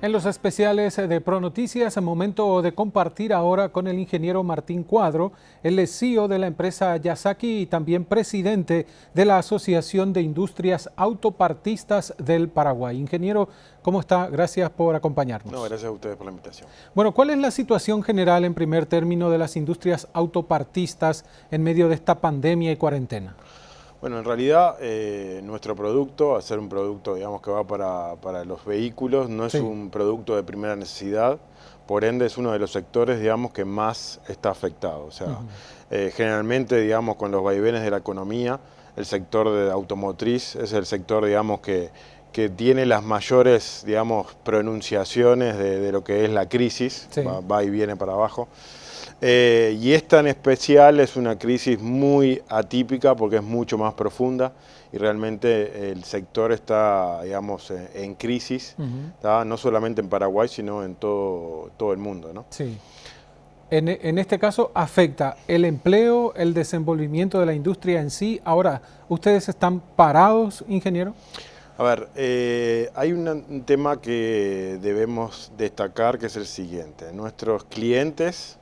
En los especiales de ProNoticias, momento de compartir ahora con el ingeniero Martín Cuadro. Él es CEO de la empresa Yazaki y también presidente de la Asociación de Industrias Autopartistas del Paraguay. Ingeniero, ¿cómo está? Gracias por acompañarnos. No, gracias a ustedes por la invitación. Bueno, ¿cuál es la situación general en primer término de las industrias autopartistas en medio de esta pandemia y cuarentena? Bueno, en realidad nuestro producto, al ser un producto digamos que va para los vehículos, no es un producto de primera necesidad, por ende es uno de los sectores digamos que más está afectado. O sea, generalmente digamos con los vaivenes de la economía, el sector de automotriz es el sector digamos que tiene las mayores digamos pronunciaciones de lo que es la crisis, va y viene para abajo. Y esta en especial es una crisis muy atípica porque es mucho más profunda y realmente el sector está, digamos, en crisis, no solamente en Paraguay, sino en todo el mundo, ¿no? Sí. En este caso afecta el empleo, el desenvolvimiento de la industria en sí. Ahora, ¿ustedes están parados, ingeniero? A ver, hay un tema que debemos destacar que es el siguiente. Nuestros clientes,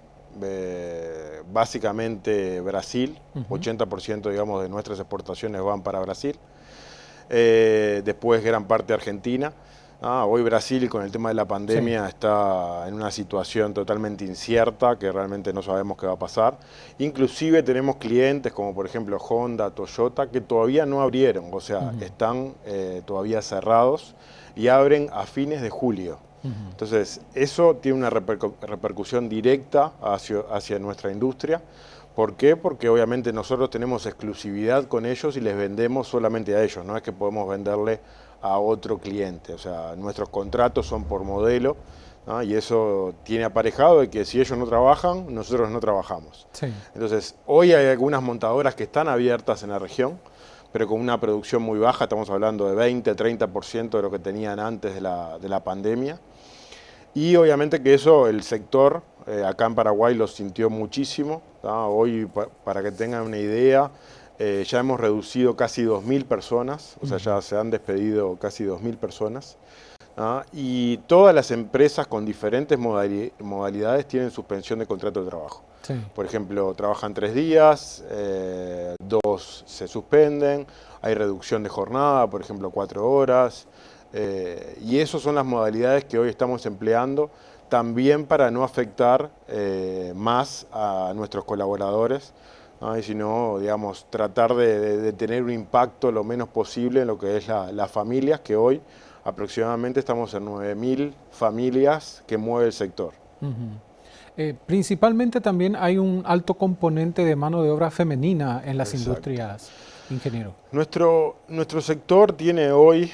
básicamente Brasil, 80% digamos de nuestras exportaciones van para Brasil, después gran parte Argentina. Hoy Brasil con el tema de la pandemia está en una situación totalmente incierta que realmente no sabemos qué va a pasar. Inclusive tenemos clientes como por ejemplo Honda, Toyota que todavía no abrieron, o sea, están todavía cerrados y abren a fines de julio. Entonces eso tiene una repercusión directa hacia nuestra industria. ¿Por qué? Porque obviamente nosotros tenemos exclusividad con ellos y les vendemos solamente a ellos, no es que podemos venderle a otro cliente, o sea, nuestros contratos son por modelo, ¿no? Y eso tiene aparejado de que si ellos no trabajan, nosotros no trabajamos. Entonces, hoy hay algunas montadoras que están abiertas en la región, pero con una producción muy baja, estamos hablando de 20-30% de lo que tenían antes de la pandemia. Y obviamente que eso el sector acá en Paraguay lo sintió muchísimo. Hoy, para que tengan una idea, ya hemos reducido casi 2.000 personas, o sea, ya se han despedido casi 2.000 personas. Y todas las empresas con diferentes modalidades tienen suspensión de contrato de trabajo. Por ejemplo, trabajan 3 días, 2 se suspenden, hay reducción de jornada, por ejemplo, 4 horas. Y esas son las modalidades que hoy estamos empleando también para no afectar más a nuestros colaboradores, ¿no? Y sino, digamos, tratar de tener un impacto lo menos posible en lo que es las familias, que hoy aproximadamente estamos en 9.000 familias que mueve el sector. Principalmente también hay un alto componente de mano de obra femenina en las industrias, ingeniero. Nuestro sector tiene hoy,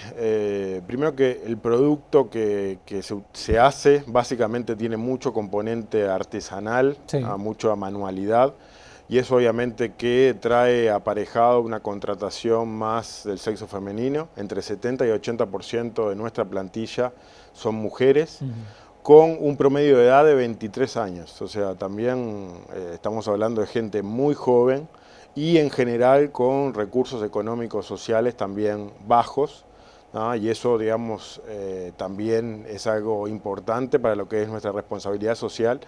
primero que el producto que se hace básicamente tiene mucho componente artesanal, mucha manualidad, y eso obviamente que trae aparejado una contratación más del sexo femenino. Entre 70 y 80% de nuestra plantilla son mujeres, con un promedio de edad de 23 años. O sea, también estamos hablando de gente muy joven y en general con recursos económicos sociales también bajos, ¿no? Y eso, digamos, también es algo importante para lo que es nuestra responsabilidad social,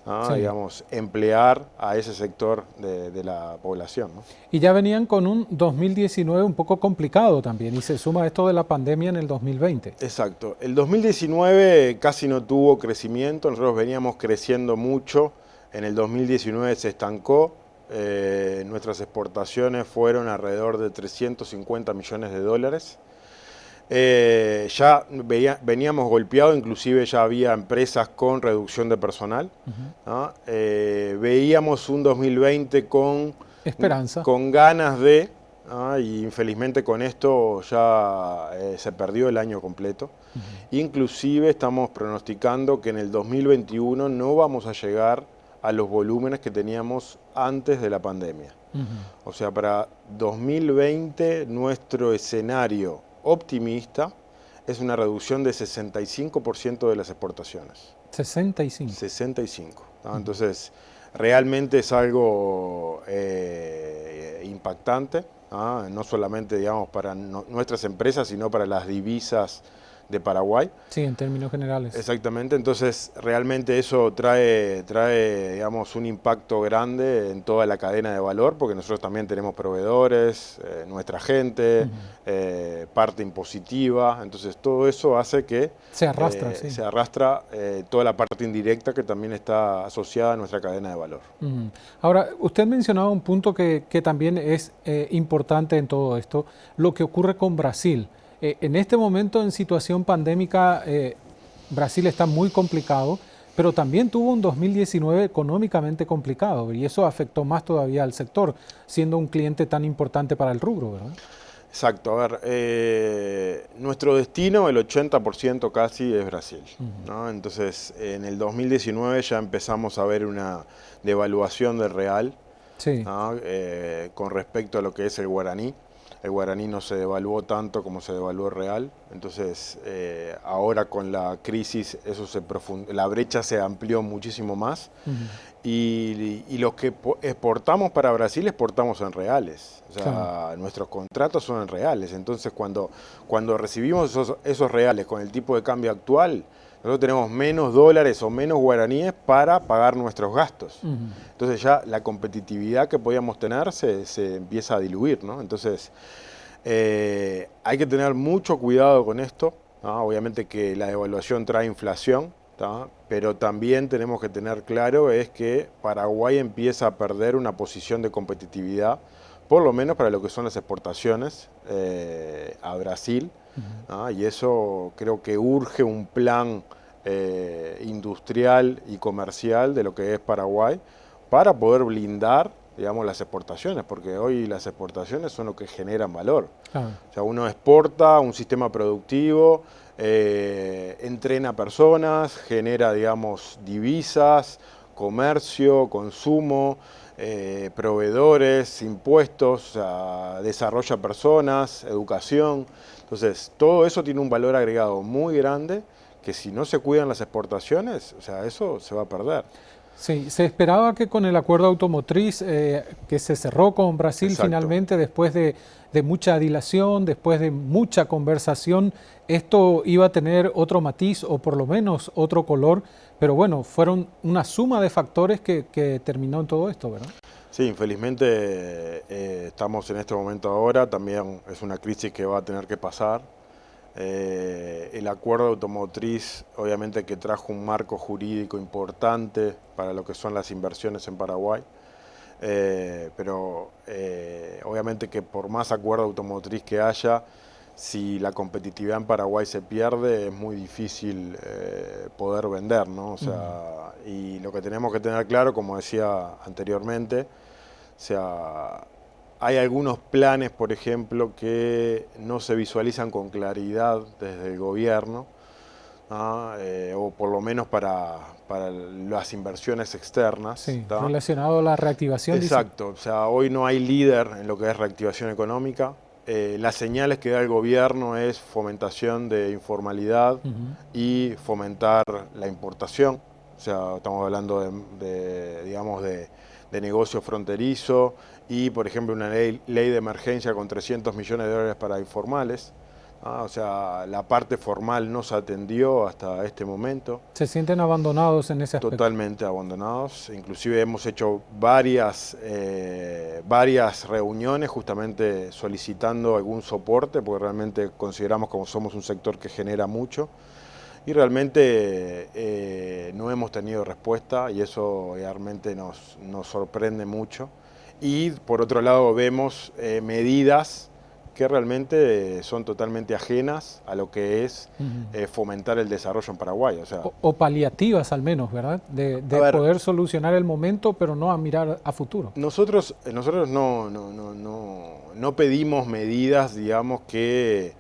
¿no? Digamos, emplear a ese sector de la población, ¿no? Y ya venían con un 2019 un poco complicado también, y se suma esto de la pandemia en el 2020. Exacto. El 2019 casi no tuvo crecimiento, nosotros veníamos creciendo mucho, en el 2019 se estancó, nuestras exportaciones fueron alrededor de 350 millones de dólares. Ya veníamos golpeados, inclusive ya había empresas con reducción de personal, ¿no? Veíamos un 2020 con esperanza, con ganas de, ¿no? Y infelizmente con esto ya se perdió el año completo. Inclusive estamos pronosticando que en el 2021 no vamos a llegar a los volúmenes que teníamos antes de la pandemia. O sea, para 2020 nuestro escenario optimista es una reducción de 65% de las exportaciones. 65. 65. ¿No? Entonces, realmente es algo impactante, ¿no? No solamente, digamos, para nuestras empresas, sino para las divisas de Paraguay. Sí, en términos generales. Exactamente, entonces realmente eso trae, digamos, un impacto grande en toda la cadena de valor, porque nosotros también tenemos proveedores, nuestra gente, parte impositiva, entonces todo eso hace que se arrastra, se arrastra toda la parte indirecta que también está asociada a nuestra cadena de valor. Ahora, usted mencionaba un punto que también es importante en todo esto, lo que ocurre con Brasil. En este momento, en situación pandémica, Brasil está muy complicado, pero también tuvo un 2019 económicamente complicado y eso afectó más todavía al sector, siendo un cliente tan importante para el rubro, ¿verdad? Exacto, a ver, nuestro destino, el 80% casi es Brasil, ¿no? Entonces, en el 2019 ya empezamos a ver una devaluación del real, Sí. ¿no? Con respecto a lo que es el guaraní. El guaraní no se devaluó tanto como se devaluó el real, entonces ahora con la crisis eso la brecha se amplió muchísimo más y lo que exportamos para Brasil exportamos en reales, o sea, claro, nuestros contratos son en reales, entonces cuando recibimos esos reales con el tipo de cambio actual, nosotros tenemos menos dólares o menos guaraníes para pagar nuestros gastos. Entonces ya la competitividad que podíamos tener se empieza a diluir, ¿no? Entonces hay que tener mucho cuidado con esto, ¿no? Obviamente que la devaluación trae inflación, ¿tá? Pero también tenemos que tener claro es que Paraguay empieza a perder una posición de competitividad, por lo menos para lo que son las exportaciones a Brasil, ¿no? Y eso creo que urge un plan industrial y comercial de lo que es Paraguay para poder blindar, digamos, las exportaciones, porque hoy las exportaciones son lo que generan valor. O sea, uno exporta un sistema productivo, entrena personas, genera, digamos, divisas, comercio, consumo, proveedores, impuestos, desarrolla personas, educación. Entonces, todo eso tiene un valor agregado muy grande que si no se cuidan las exportaciones, o sea, eso se va a perder. Sí, se esperaba que con el acuerdo automotriz que se cerró con Brasil, exacto, finalmente, después de mucha dilación, después de mucha conversación, esto iba a tener otro matiz o por lo menos otro color, pero bueno, fueron una suma de factores que terminó en todo esto, ¿verdad? Sí, infelizmente estamos en este momento ahora, también es una crisis que va a tener que pasar. El acuerdo automotriz obviamente que trajo un marco jurídico importante para lo que son las inversiones en Paraguay, pero obviamente que por más acuerdo automotriz que haya, si la competitividad en Paraguay se pierde es muy difícil poder vender, ¿no? O sea, y lo que tenemos que tener claro, como decía anteriormente, o sea, hay algunos planes, por ejemplo, que no se visualizan con claridad desde el gobierno, ¿no? O por lo menos para las inversiones externas. Sí, relacionado a la reactivación. Exacto, dice. O sea, hoy no hay líder en lo que es reactivación económica. Las señales que da el gobierno es fomentación de informalidad y fomentar la importación. O sea, estamos hablando digamos, de negocio fronterizo y, por ejemplo, una ley de emergencia con 300 millones de dólares para informales. O sea, la parte formal no se atendió hasta este momento. ¿Se sienten abandonados en ese aspecto? Totalmente abandonados. Inclusive hemos hecho varias reuniones justamente solicitando algún soporte, porque realmente consideramos como somos un sector que genera mucho. Y realmente no hemos tenido respuesta y eso realmente nos sorprende mucho. Y por otro lado vemos medidas que realmente son totalmente ajenas a lo que es fomentar el desarrollo en Paraguay. O sea, o paliativas al menos, ¿verdad? De poder solucionar el momento, pero no a mirar a futuro. Nosotros no pedimos medidas, digamos, que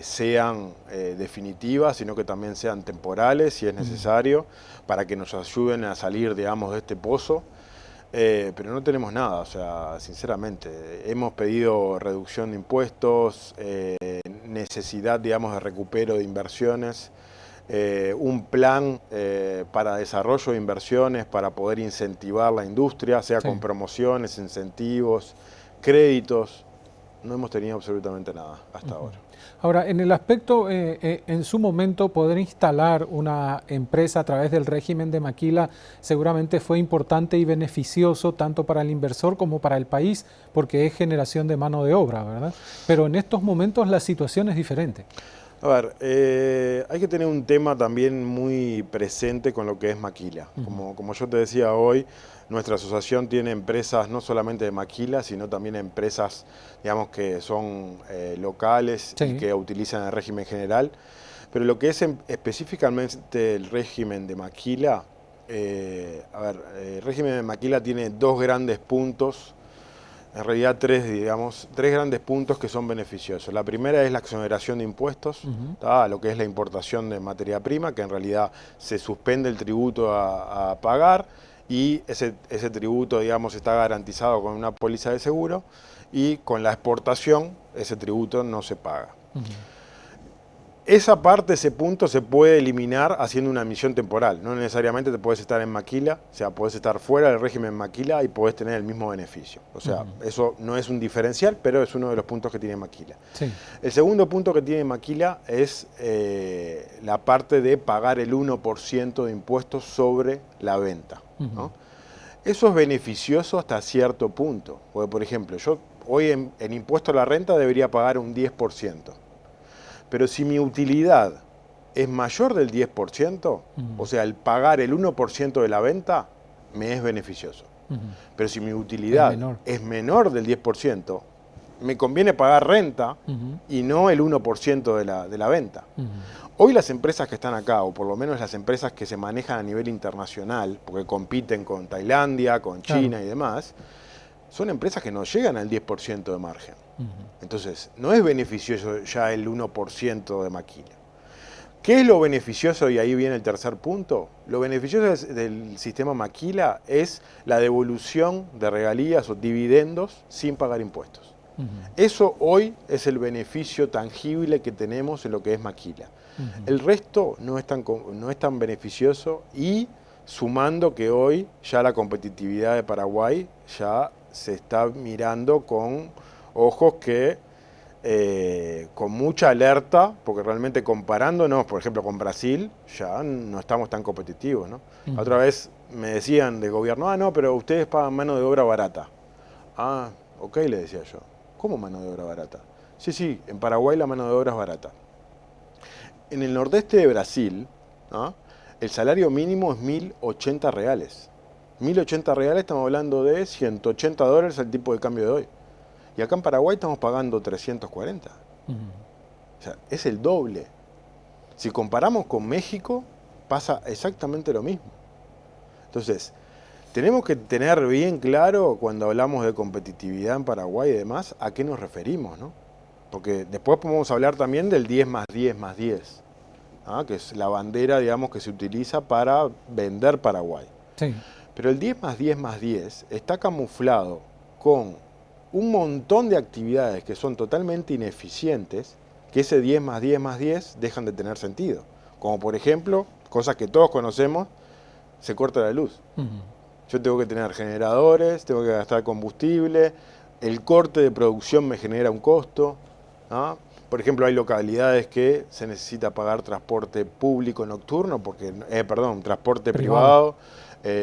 sean definitivas, sino que también sean temporales, si es necesario, para que nos ayuden a salir, digamos, de este pozo. Pero no tenemos nada, o sea, sinceramente, hemos pedido reducción de impuestos, necesidad, digamos, de recupero de inversiones, un plan para desarrollo de inversiones, para poder incentivar la industria, sea con promociones, incentivos, créditos. No hemos tenido absolutamente nada hasta ahora. Ahora, en el aspecto, en su momento, poder instalar una empresa a través del régimen de maquila seguramente fue importante y beneficioso tanto para el inversor como para el país, porque es generación de mano de obra, ¿verdad? Pero en estos momentos la situación es diferente. A ver, hay que tener un tema también muy presente con lo que es maquila. Como yo te decía hoy, nuestra asociación tiene empresas no solamente de maquila, sino también empresas, digamos, que son locales y que utilizan el régimen general. Pero lo que es específicamente el régimen de maquila, el régimen de maquila tiene dos grandes puntos. En realidad tres grandes puntos que son beneficiosos. La primera es la exoneración de impuestos, lo que es la importación de materia prima, que en realidad se suspende el tributo a pagar y ese tributo, digamos, está garantizado con una póliza de seguro y con la exportación ese tributo no se paga. Esa parte, ese punto se puede eliminar haciendo una emisión temporal. No necesariamente te puedes estar en maquila, o sea, puedes estar fuera del régimen maquila y puedes tener el mismo beneficio. O sea, eso no es un diferencial, pero es uno de los puntos que tiene maquila. Sí. El segundo punto que tiene maquila es la parte de pagar el 1% de impuestos sobre la venta, ¿no? Eso es beneficioso hasta cierto punto. Porque, por ejemplo, yo hoy en impuesto a la renta debería pagar un 10%. Pero si mi utilidad es mayor del 10%, o sea, el pagar el 1% de la venta, me es beneficioso. Pero si mi utilidad es menor del 10%, me conviene pagar renta y no el 1% de la venta. Hoy las empresas que están acá, o por lo menos las empresas que se manejan a nivel internacional, porque compiten con Tailandia, con China y demás, son empresas que no llegan al 10% de margen. Entonces, no es beneficioso ya el 1% de maquila. ¿Qué es lo beneficioso? Y ahí viene el tercer punto. Lo beneficioso del sistema maquila es la devolución de regalías o dividendos sin pagar impuestos. Eso hoy es el beneficio tangible que tenemos en lo que es maquila. El resto no es tan beneficioso y sumando que hoy ya la competitividad de Paraguay ya se está mirando con ojos que con mucha alerta, porque realmente comparándonos, por ejemplo, con Brasil, ya no estamos tan competitivos, ¿no? Otra vez me decían del gobierno, no, pero ustedes pagan mano de obra barata. Ah, ok, le decía yo. ¿Cómo mano de obra barata? Sí, en Paraguay la mano de obra es barata. En el nordeste de Brasil, ¿no?, el salario mínimo es 1.080 reales. 1.080 reales, estamos hablando de $180 al tipo de cambio de hoy. Y acá en Paraguay estamos pagando 340. O sea, es el doble. Si comparamos con México, pasa exactamente lo mismo. Entonces, tenemos que tener bien claro cuando hablamos de competitividad en Paraguay y demás, a qué nos referimos, ¿no? Porque después podemos hablar también del 10 más 10 más 10, ¿ah?, que es la bandera, digamos, que se utiliza para vender Paraguay. Sí. Pero el 10 más 10 más 10 está camuflado con un montón de actividades que son totalmente ineficientes, que ese 10 más 10 más 10 dejan de tener sentido. Como por ejemplo, cosas que todos conocemos, se corta la luz. Yo tengo que tener generadores, tengo que gastar combustible, el corte de producción me genera un costo, ¿no? Por ejemplo, hay localidades que se necesita pagar transporte público nocturno, transporte privado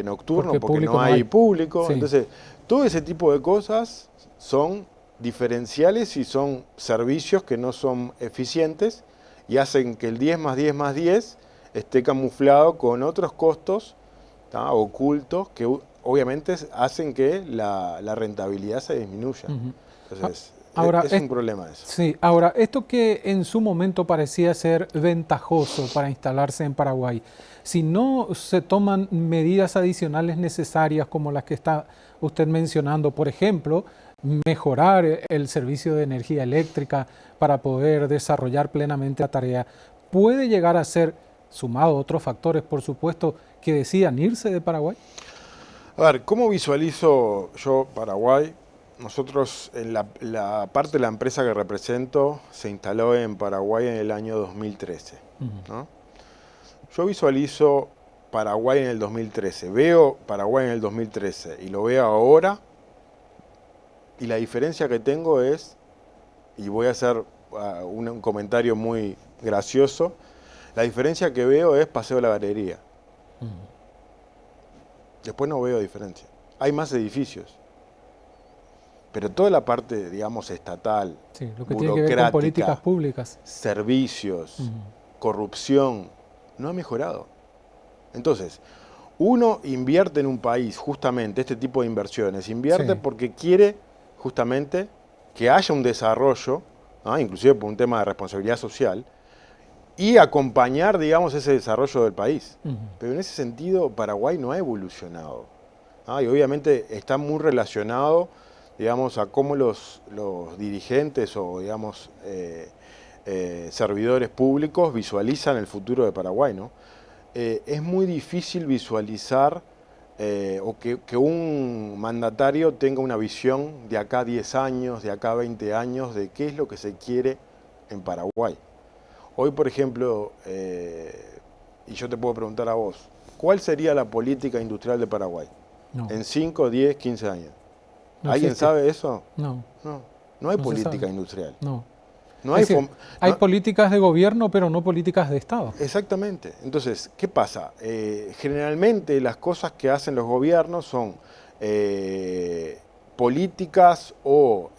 nocturno, porque no hay público. Sí. Entonces, todo ese tipo de cosas son diferenciales y son servicios que no son eficientes y hacen que el 10 más 10 más 10 esté camuflado con otros costos, ¿tá?, ocultos, que obviamente hacen que la rentabilidad se disminuya. Entonces, ahora, es un problema eso. Sí, ahora, esto que en su momento parecía ser ventajoso para instalarse en Paraguay, si no se toman medidas adicionales necesarias como las que está usted mencionando, por ejemplo, mejorar el servicio de energía eléctrica para poder desarrollar plenamente la tarea, puede llegar a ser, sumado a otros factores, por supuesto, que decidan irse de Paraguay. A ver, ¿cómo visualizo yo Paraguay? Nosotros, en la parte de la empresa que represento, se instaló en Paraguay en el año 2013, ¿no? Yo visualizo Paraguay en el 2013, veo Paraguay en el 2013 y lo veo ahora, y la diferencia que tengo es, y voy a ser un comentario muy gracioso. La diferencia que veo es Paseo de la Galería. Después no veo diferencia. Hay más edificios. Pero toda la parte, digamos, estatal, sí, lo que tiene que ver con políticas públicas, servicios, corrupción, no ha mejorado. Entonces, uno invierte en un país, justamente, este tipo de inversiones, invierte porque quiere, justamente, que haya un desarrollo, inclusive por un tema de responsabilidad social, y acompañar, digamos, ese desarrollo del país. Pero en ese sentido, Paraguay no ha evolucionado. Y obviamente está muy relacionado, digamos, a cómo los dirigentes o, digamos, servidores públicos visualizan el futuro de Paraguay, ¿no? Es muy difícil visualizar o que un mandatario tenga una visión de acá 10 años, de acá 20 años, de qué es lo que se quiere en Paraguay. Hoy, por ejemplo, y yo te puedo preguntar a vos, ¿cuál sería la política industrial de Paraguay? No. En 5, 10, 15 años. No ¿Alguien existe. sabe eso? No. No hay política industrial. No. No hay, hay políticas de gobierno, pero no políticas de Estado. Exactamente. Entonces, ¿qué pasa? Generalmente las cosas que hacen los gobiernos son políticas o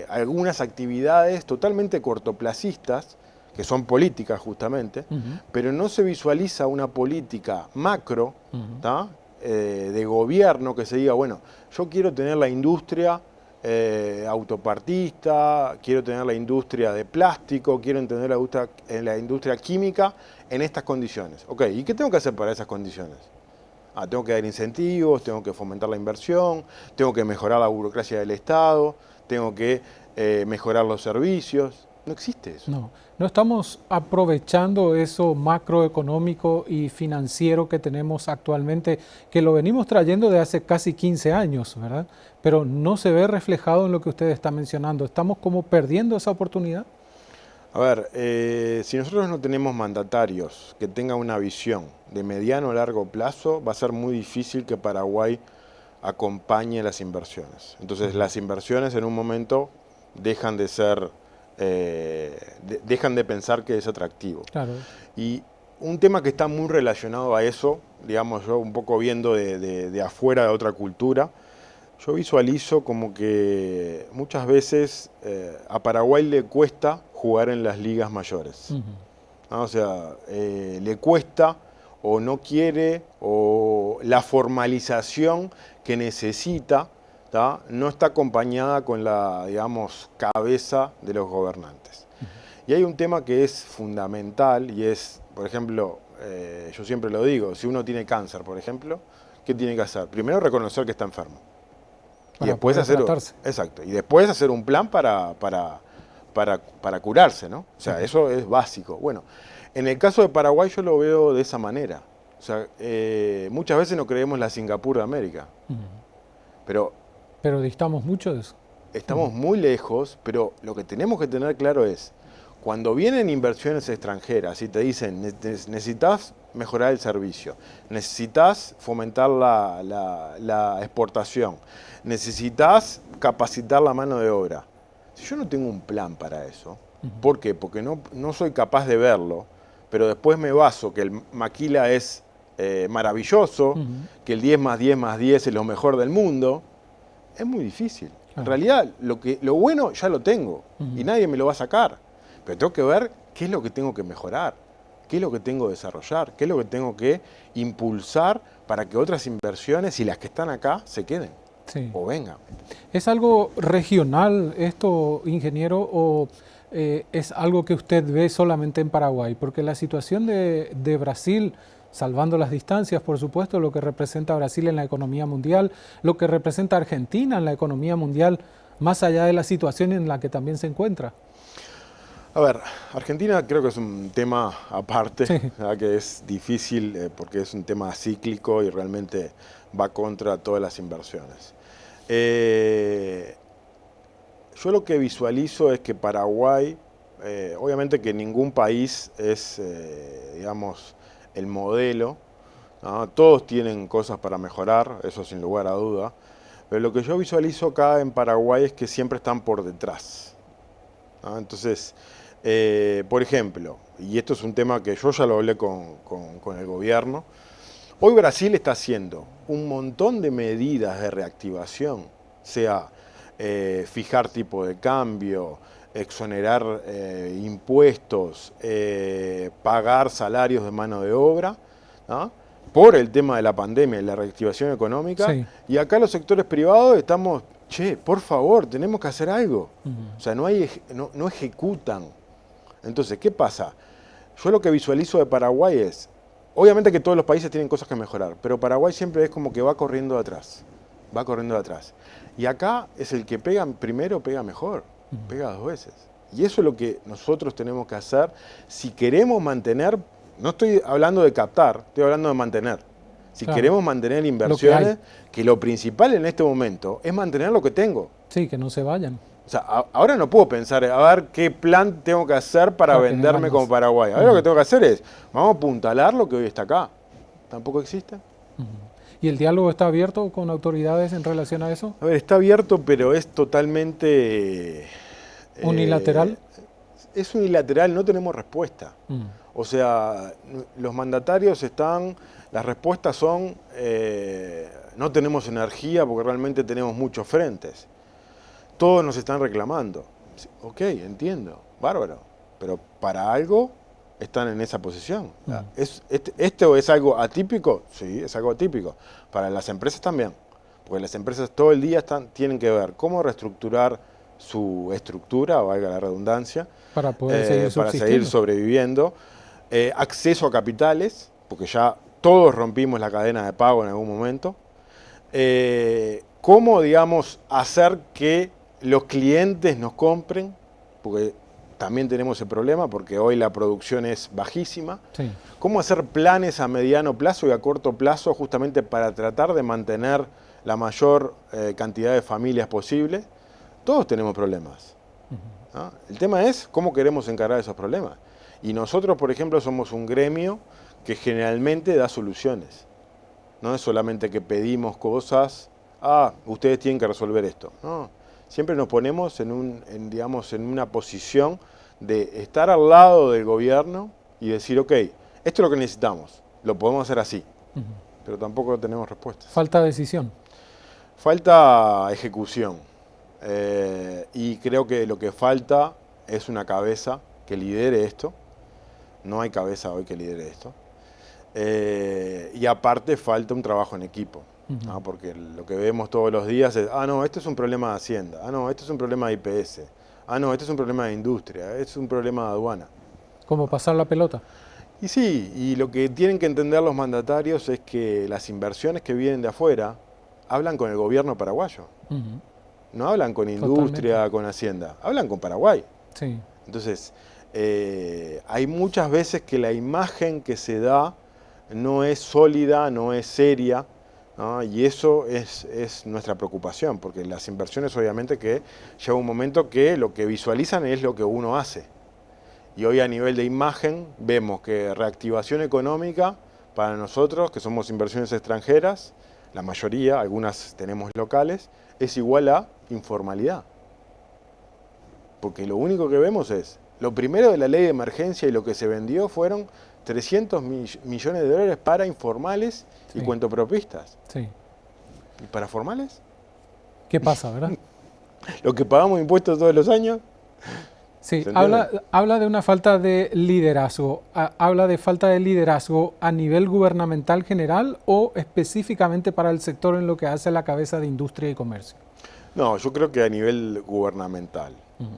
algunas actividades totalmente cortoplacistas, que son políticas justamente, pero no se visualiza una política macro, de gobierno que se diga, bueno, yo quiero tener la industria autopartista, quiero tener la industria de plástico, quiero tener la industria química en estas condiciones. Ok, ¿y qué tengo que hacer para esas condiciones? Tengo que dar incentivos, tengo que fomentar la inversión, tengo que mejorar la burocracia del Estado, tengo que mejorar los servicios. No existe eso. No estamos aprovechando eso macroeconómico y financiero que tenemos actualmente, que lo venimos trayendo de hace casi 15 años, ¿verdad? Pero no se ve reflejado en lo que usted está mencionando. ¿Estamos como perdiendo esa oportunidad? A ver, si nosotros no tenemos mandatarios que tengan una visión de mediano a largo plazo, va a ser muy difícil que Paraguay acompañe las inversiones. Entonces, las inversiones en un momento dejan de ser... dejan de pensar que es atractivo. Claro. Y un tema que está muy relacionado a eso, digamos yo un poco viendo de afuera de otra cultura, yo visualizo como que muchas veces a Paraguay le cuesta jugar en las ligas mayores. O sea, le cuesta o no quiere o la formalización que necesita no está acompañada con la, digamos, cabeza de los gobernantes. Y hay un tema que es fundamental y es, por ejemplo, yo siempre lo digo, si uno tiene cáncer, por ejemplo, ¿qué tiene que hacer? Primero reconocer que está enfermo. Y después exacto. Y después hacer un plan para curarse, ¿no? O sea, eso es básico. Bueno, en el caso de Paraguay yo lo veo de esa manera. O sea, muchas veces no creemos la Singapur de América. Pero distamos mucho de eso. Estamos muy lejos, pero lo que tenemos que tener claro es, cuando vienen inversiones extranjeras y te dicen, necesitas mejorar el servicio, necesitas fomentar la exportación, necesitas capacitar la mano de obra. Si yo no tengo un plan para eso, ¿por qué? Porque no soy capaz de verlo, pero después me baso que el maquila es maravilloso, que el 10 más 10 más 10 es lo mejor del mundo. Es muy difícil. En realidad, lo bueno ya lo tengo y nadie me lo va a sacar. Pero tengo que ver qué es lo que tengo que mejorar, qué es lo que tengo que desarrollar, qué es lo que tengo que impulsar para que otras inversiones y las que están acá se queden o vengan. ¿Es algo regional esto, ingeniero, o es algo que usted ve solamente en Paraguay? Porque la situación de Brasil, salvando las distancias, por supuesto, lo que representa Brasil en la economía mundial, lo que representa Argentina en la economía mundial, más allá de la situación en la que también se encuentra. A ver, Argentina creo que es un tema aparte, que es difícil porque es un tema cíclico y realmente va contra todas las inversiones. Yo lo que visualizo es que Paraguay, obviamente que ningún país es, digamos, el modelo, ¿no? Todos tienen cosas para mejorar, eso sin lugar a duda, pero lo que yo visualizo acá en Paraguay es que siempre están por detrás. Entonces, por ejemplo, y esto es un tema que yo ya lo hablé con el gobierno, hoy Brasil está haciendo un montón de medidas de reactivación, sea fijar tipo de cambio, exonerar impuestos, pagar salarios de mano de obra, ¿no? Por el tema de la pandemia y la reactivación económica. Sí. Y acá los sectores privados estamos, che, por favor, tenemos que hacer algo. O sea, no ejecutan. Entonces, ¿qué pasa? Yo lo que visualizo de Paraguay es, obviamente que todos los países tienen cosas que mejorar, pero Paraguay siempre es como que va corriendo de atrás. Va corriendo de atrás. Y acá es el que pega primero, pega mejor. Pega 2 veces. Y eso es lo que nosotros tenemos que hacer si queremos mantener. No estoy hablando de captar, estoy hablando de mantener. Si queremos mantener inversiones, que lo principal en este momento es mantener lo que tengo. Sí, que no se vayan. O sea, ahora no puedo pensar, a ver qué plan tengo que hacer para venderme como Paraguay. Ahora lo que tengo que hacer es, vamos a apuntalar lo que hoy está acá. ¿Tampoco existe? ¿Y el diálogo está abierto con autoridades en relación a eso? A ver, está abierto, pero es totalmente... ¿Unilateral? Es unilateral, no tenemos respuesta. O sea, los mandatarios están, las respuestas son, no tenemos energía porque realmente tenemos muchos frentes. Todos nos están reclamando. Ok, entiendo, bárbaro, pero para algo están en esa posición. ¿Esto es algo atípico? Sí, es algo atípico. Para las empresas también, porque las empresas todo el día tienen que ver cómo reestructurar su estructura, valga la redundancia, para poder seguir sobreviviendo. Acceso a capitales, porque ya todos rompimos la cadena de pago en algún momento. Cómo, digamos, hacer que los clientes nos compren, porque también tenemos el problema, porque hoy la producción es bajísima. Sí. Cómo hacer planes a mediano plazo y a corto plazo justamente para tratar de mantener la mayor cantidad de familias posible. Todos tenemos problemas. ¿No? El tema es cómo queremos encarar esos problemas. Y nosotros, por ejemplo, somos un gremio que generalmente da soluciones. No es solamente que pedimos cosas, ustedes tienen que resolver esto. No, siempre nos ponemos digamos, en una posición de estar al lado del gobierno y decir, ok, esto es lo que necesitamos, lo podemos hacer así, pero tampoco tenemos respuestas. Falta decisión. Falta ejecución. Y creo que lo que falta es una cabeza que lidere esto. No hay cabeza hoy que lidere esto. Y aparte falta un trabajo en equipo, ¿no? Porque lo que vemos todos los días es, no, esto es un problema de Hacienda, no, esto es un problema de IPS, no, esto es un problema de industria, esto es un problema de aduana. ¿Cómo pasar la pelota? Y sí, y lo que tienen que entender los mandatarios es que las inversiones que vienen de afuera hablan con el gobierno paraguayo. No hablan con industria, con Hacienda, hablan con Paraguay. Sí. Entonces, hay muchas veces que la imagen que se da no es sólida, no es seria, ¿no? Y eso es nuestra preocupación, porque las inversiones obviamente que llega un momento que lo que visualizan es lo que uno hace. Y hoy a nivel de imagen vemos que reactivación económica para nosotros, que somos inversiones extranjeras, la mayoría, algunas tenemos locales, es igual a informalidad. Porque lo único que vemos es, lo primero de la ley de emergencia y lo que se vendió fueron 300 millones de dólares para informales y cuentopropistas. Sí. ¿Y para formales? ¿Qué pasa, verdad? Lo que pagamos impuestos todos los años. Sí, habla de una falta de liderazgo. ¿Habla de falta de liderazgo a nivel gubernamental general o específicamente para el sector en lo que hace la cabeza de industria y comercio? No, yo creo que a nivel gubernamental.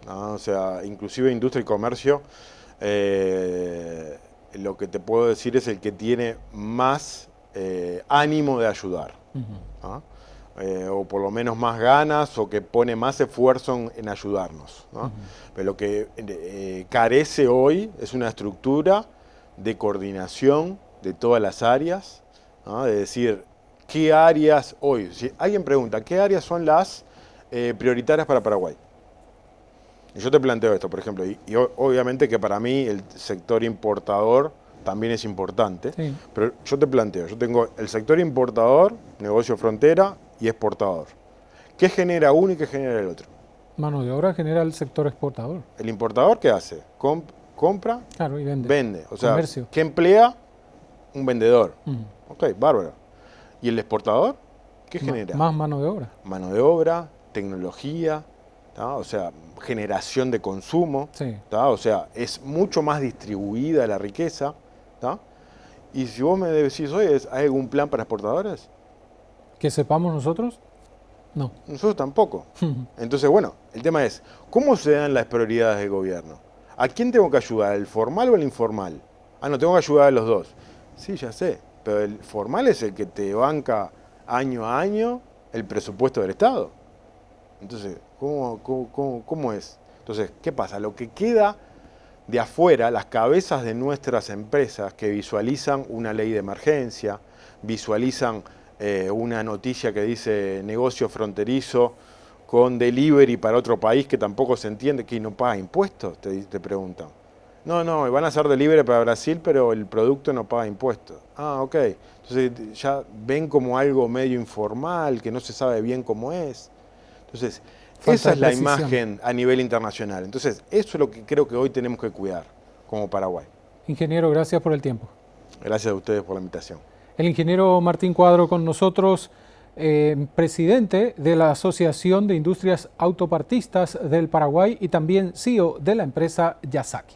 ¿No? O sea, inclusive industria y comercio, lo que te puedo decir es el que tiene más ánimo de ayudar. ¿No? O por lo menos más ganas o que pone más esfuerzo en ayudarnos, ¿no? Pero lo que carece hoy es una estructura de coordinación de todas las áreas, ¿no? De decir, ¿qué áreas hoy? Si alguien pregunta, ¿qué áreas son las prioritarias para Paraguay? Y yo te planteo esto, por ejemplo, y obviamente que para mí el sector importador también es importante, sí. Pero yo te planteo, yo tengo el sector importador, negocio frontera y exportador. ¿Qué genera uno y qué genera el otro? Mano de obra genera el sector exportador. ¿El importador qué hace? Compra, Claro, y vende. vende. O sea, Comercio. ¿qué emplea? Un vendedor. Ujú. Ok, bárbaro. ¿Y el exportador? ¿Qué genera? Más mano de obra. Mano de obra, tecnología, ¿tá? O sea, generación de consumo, Sí. ¿tá? O sea, es mucho más distribuida la riqueza, ¿tá? Y si vos me decís, oye, ¿hay algún plan para exportadores? ¿Que sepamos nosotros? No. Nosotros tampoco. Entonces, bueno, el tema es, ¿cómo se dan las prioridades del gobierno? ¿A quién tengo que ayudar, el formal o el informal? Ah, no, tengo que ayudar a los dos. Sí, ya sé, pero el formal es el que te banca año a año el presupuesto del Estado. Entonces, ¿cómo es? Entonces, ¿qué pasa? Lo que queda de afuera, las cabezas de nuestras empresas que visualizan una ley de emergencia, visualizan una noticia que dice negocio fronterizo con delivery para otro país que tampoco se entiende, que no paga impuestos, te preguntan. No, van a hacer delivery para Brasil, pero el producto no paga impuestos. Ah, ok. Entonces ya ven como algo medio informal, que no se sabe bien cómo es. Entonces, Falta esa de es la precisión. imagen a nivel internacional. Entonces, eso es lo que creo que hoy tenemos que cuidar como Paraguay. Ingeniero, gracias por el tiempo. Gracias a ustedes por la invitación. El ingeniero Martín Cuadro con nosotros, presidente de la Asociación de Industrias Autopartistas del Paraguay y también CEO de la empresa Yasaki.